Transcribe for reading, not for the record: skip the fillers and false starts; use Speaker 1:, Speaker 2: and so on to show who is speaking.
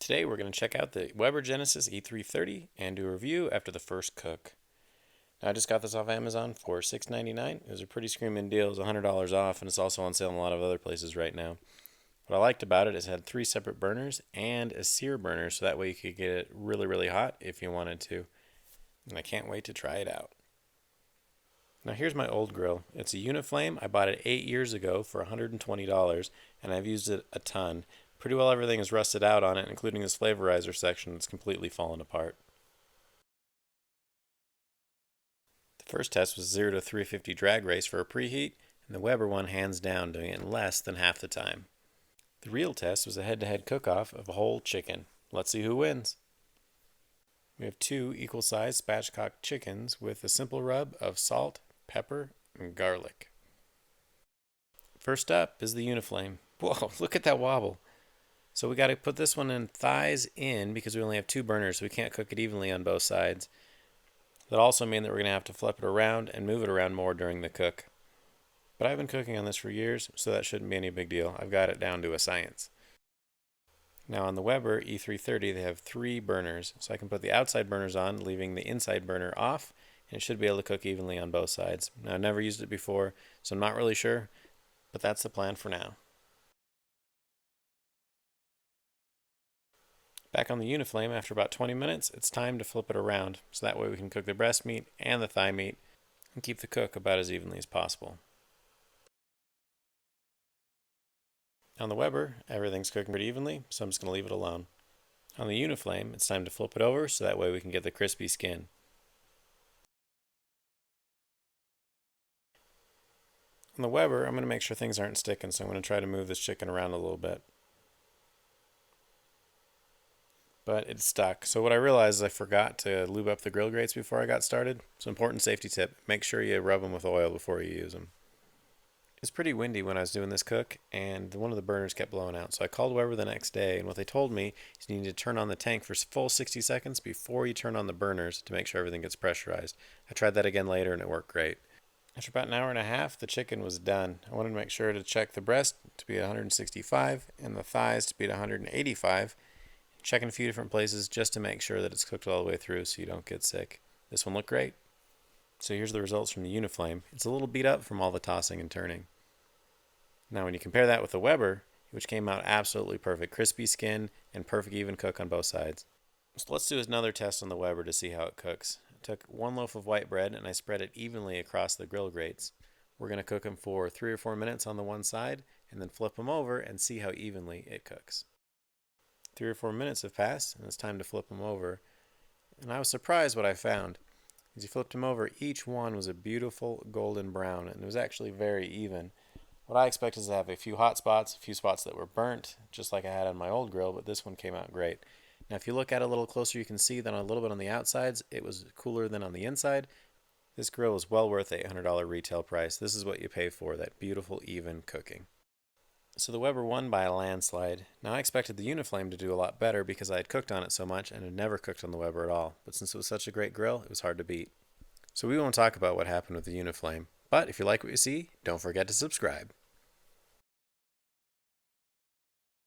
Speaker 1: Today we're going to check out the Weber Genesis E-330 and do a review after the first cook. Now, I just got this off Amazon for $6.99. It was a pretty screaming deal. It was $100 off, and it's also on sale in a lot of other places right now. What I liked about it is it had 3 separate burners and a sear burner, so that way you could get it really, really hot if you wanted to. And I can't wait to try it out. Now here's my old grill. It's a UniFlame. I bought it 8 years ago for $120, and I've used it a ton. Pretty well everything is rusted out on it, including this flavorizer section that's completely fallen apart. The first test was 0 to 350 drag race for a preheat, and the Weber one hands down, doing it in less than half the time. The real test was a head-to-head cook-off of a whole chicken. Let's see who wins. We have 2 equal-sized spatchcock chickens with a simple rub of salt, pepper, and garlic. First up is the UniFlame. Whoa, look at that wobble. So we got to put this one in thighs in because we only have 2 burners, so we can't cook it evenly on both sides. That also means that we're going to have to flip it around and move it around more during the cook. But I've been cooking on this for years, so that shouldn't be any big deal. I've got it down to a science. Now on the Weber E-330, they have 3 burners, so I can put the outside burners on, leaving the inside burner off, and it should be able to cook evenly on both sides. Now, I've never used it before, so I'm not really sure, but that's the plan for now. Back on the UniFlame, after about 20 minutes, it's time to flip it around, so that way we can cook the breast meat and the thigh meat and keep the cook about as evenly as possible. On the Weber, everything's cooking pretty evenly, so I'm just going to leave it alone. On the UniFlame, it's time to flip it over, so that way we can get the crispy skin. On the Weber, I'm going to make sure things aren't sticking, so I'm going to try to move this chicken around a little bit. But it's stuck. So what I realized is I forgot to lube up the grill grates before I got started. So important safety tip, make sure you rub them with oil before you use them. It's pretty windy when I was doing this cook, and one of the burners kept blowing out. So I called Weber the next day, and what they told me is you need to turn on the tank for full 60 seconds before you turn on the burners to make sure everything gets pressurized. I tried that again later, and it worked great. After about an hour and a half, the chicken was done. I wanted to make sure to check the breast to be at 165 and the thighs to be at 185. Checking a few different places just to make sure that it's cooked all the way through so you don't get sick. This one looked great. So here's the results from the UniFlame. It's a little beat up from all the tossing and turning. Now when you compare that with the Weber, which came out absolutely perfect, crispy skin and perfect even cook on both sides. So let's do another test on the Weber to see how it cooks. I took 1 loaf of white bread and I spread it evenly across the grill grates. We're going to cook them for 3 or 4 minutes on the one side and then flip them over and see how evenly it cooks. 3 or 4 minutes have passed, and it's time to flip them over. And I was surprised what I found. As you flipped them over, each one was a beautiful golden brown, and it was actually very even. What I expected is to have a few hot spots, a few spots that were burnt, just like I had on my old grill, but this one came out great. Now, if you look at it a little closer, you can see that a little bit on the outsides, it was cooler than on the inside. This grill is well worth the $800 retail price. This is what you pay for, that beautiful, even cooking. So the Weber won by a landslide. Now I expected the UniFlame to do a lot better because I had cooked on it so much and had never cooked on the Weber at all. But since it was such a great grill, it was hard to beat. So we won't talk about what happened with the UniFlame. But if you like what you see, don't forget to subscribe.